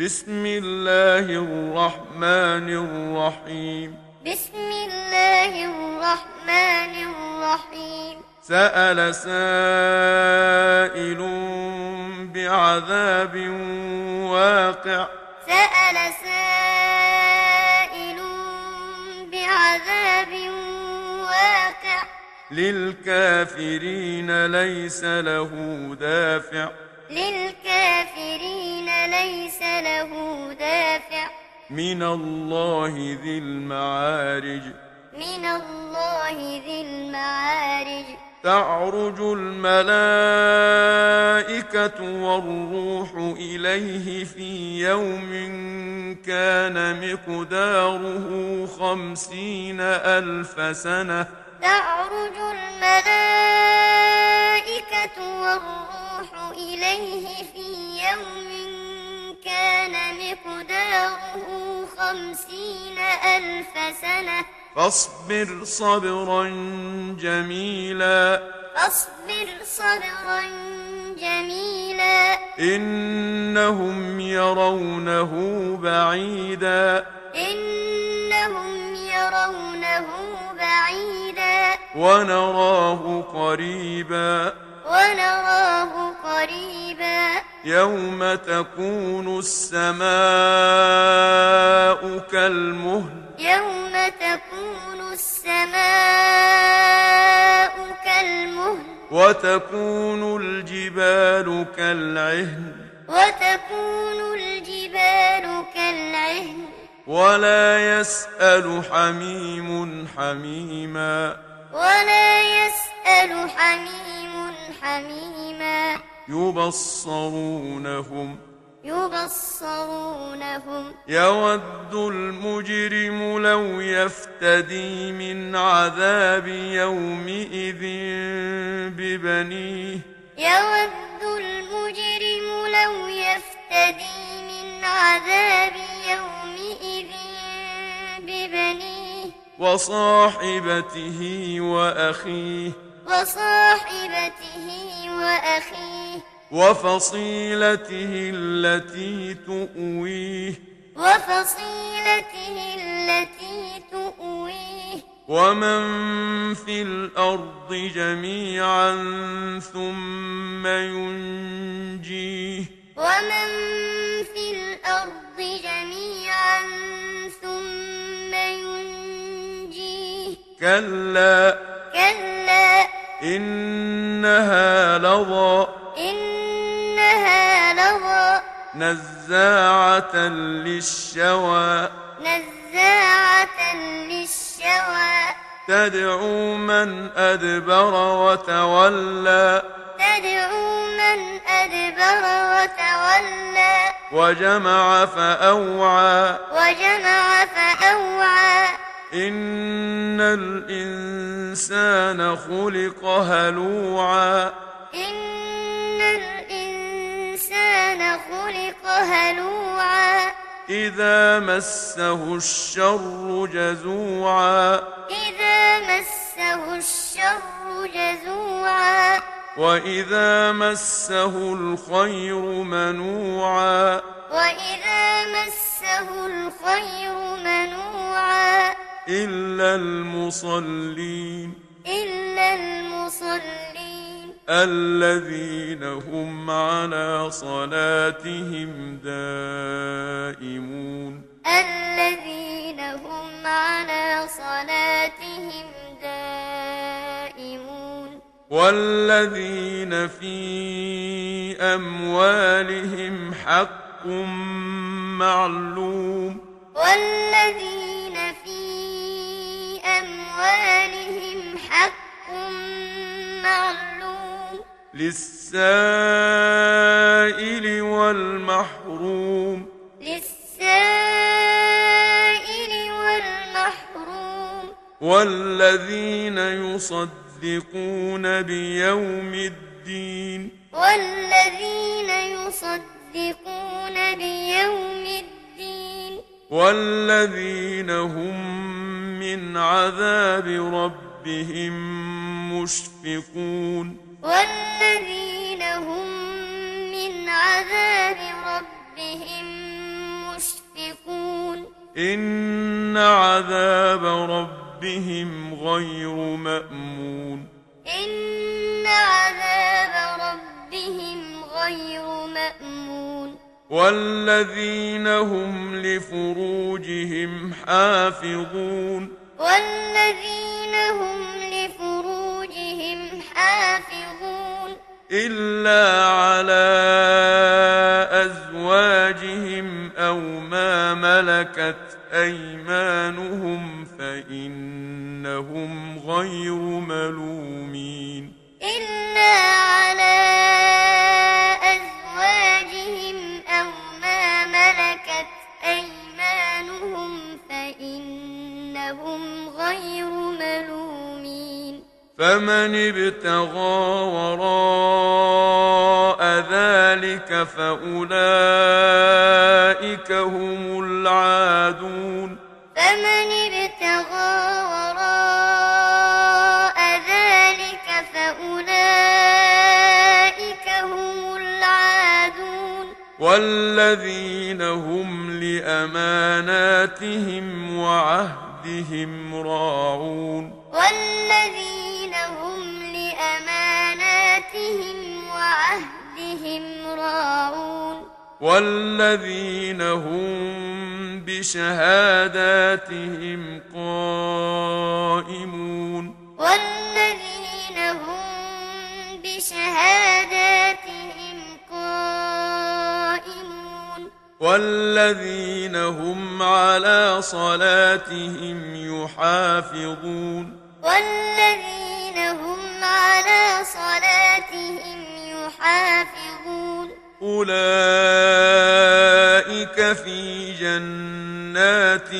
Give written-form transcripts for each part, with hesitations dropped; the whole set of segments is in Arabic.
بسم الله الرحمن الرحيم. بسم الله الرحمن الرحيم. سأل سائل بعذاب واقع. سأل سائل بعذاب واقع. للكافرين ليس له دافع. للكافرين ليس له دافع. من الله ذي المعارج. من الله ذي المعارج. تعرج الملائكة والروح إليه في يوم كان مقداره 50,000 سنة. تعرج الملائكة والروح إليه في يوم كان مقداره 50,000 سنة. فاصبر صبرا جميلا. فاصبر صبرا جميلا. إنهم يرونه بعيدا. إنهم يرونه بعيدا. ونراه قريبا. ونراه قريبا. يوم تكون السماء كالمهل. يوم تكون السماء كالمهل. وتكون الجبال كالعهن. وتكون الجبال كالعهن. ولا يسأل حميم حميما. ولا يسأل حميم حميما. يبصرونهم. يبصرونهم. يود المجرم لو يفتدي من عذاب يومئذ ببنيه. يود المجرم لو يفتدي من عذاب يومئذ ببنيه. وصاحبته وأخيه. وصاحبته وأخيه. وفصيلته التي تؤويه. وفصيلته التي تؤويه. ومن في الأرض جميعا ثم ينجيه. ومن في الأرض جميعا ثم ينجيه. كلا. كلا. إنها لظى. إنها لظى. نزاعة للشوى. نزاعة للشوى. تدعو من أدبر وتولى. تدعو من أدبر وتولى. وجمع فأوعى. وجمع فأوعى. إن الإنسان خلق هلوعا. إن الإنسان خلق هلوعا. إذا مسه الشر جزوعا. إذا مسه الشر جزوعا. وإذا مسه الخير منوعا. وإذا مسه الخير منوعا. إلا المصلين. إلا المصلين. الذين هم على صلاتهم دائمون. الذين هم على صلاتهم دائمون. والذين في أموالهم حق معلوم. والذين في أموالهم حق معلوم. للسائل والمحروم. للسائل والمحروم. والذين يصدقون بيوم الدين. والذين يصدقون بيوم الدين. والذين هم من عذاب ربهم مشفقون. والذين هم من عذاب ربهم إن عذاب ربهم غير مأمون إن عذاب ربهم غير مأمون والذين هم لفروجهم حافظون والذين هم لفروجهم حافظون إلا على أزواجهم أو ما ملكت أيمانهم فإنهم غير ملومين إلا على أزواجهم أو ما ملكت أيمانهم فإنهم غير ملومين فمن ابتغى وراء ذلك فأولئك هم العادون فمن ابتغى وراء ذلك فأولئك هم العادون والذين هم لأماناتهم وعهدهم راعون والذين هم لأماناتهم وعهدهم راعون والذين هم بشهاداتهم قائمون والذين هم بشهاداتهم قائمون والذين هم على صلاتهم يحافظون والذين هم على صلاتهم يحافظون أولئك في جنات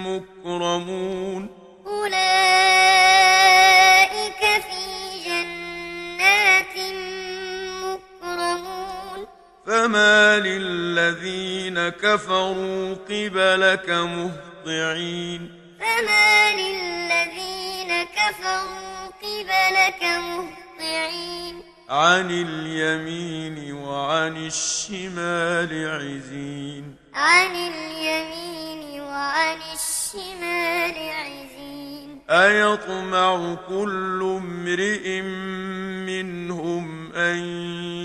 مكرمون أولئك في جنات مكرمون فما للذين كفروا قبلك مهطعين فما للذين كفروا قبلك مهطعين عن اليمين وعن الشمال عزين عن اليمين وعن الشمال عزين أيطمع كل امرئ منهم أن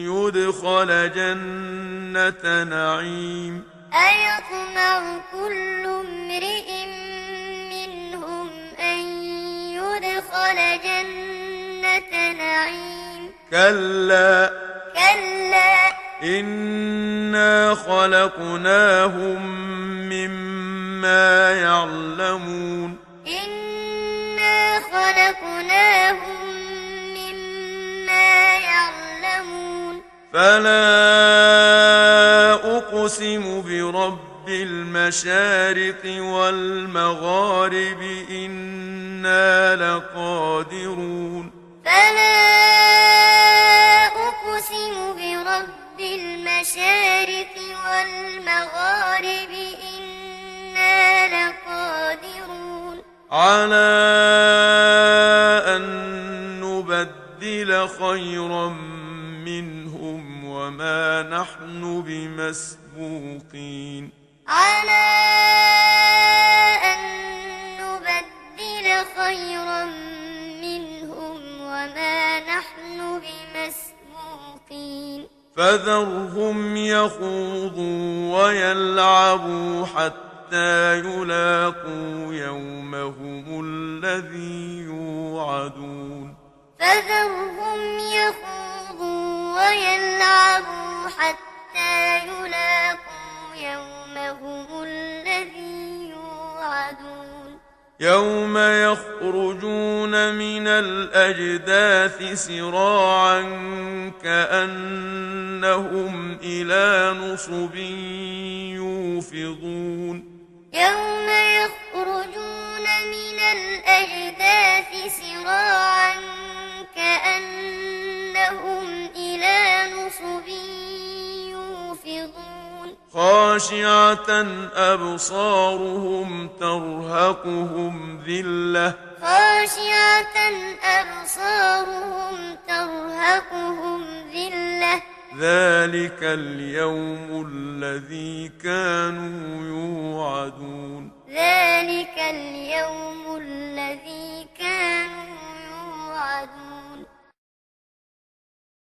يدخل جنة نعيم أيطمع كل امرئ منهم أن يدخل جنة نعيم كلا إنا خلقناهم مما يعلمون إنا خلقناهم مما يعلمون فلا أقسم برب المشارق والمغارب إنا لقادرون فلا أقسم برب المشارق والمغارب إنا لقادرون على أن نبدل خيرا منهم وما نحن بمسبوقين على أن نبدل خيرا منهم وما نحن بمسبوقين فذرهم يخوضوا ويلعبوا حتى يلاقوا يومهم الذي يوعدون فذرهم يخوضوا ويلعبوا حتى يلاقوا يومهم الذي يوعدون يوم يخرجون من الأجداث سراعا كأنهم إلى نصب يوفضون يوم يخرجون من الأجداث سراعا كأنهم إلى نصب يوفضون خاشعة أبصارهم ترهقهم ذلة خاشعة أبصارهم ترهقهم ذلة ذلك اليوم الذي كانوا يوعدون يصعدون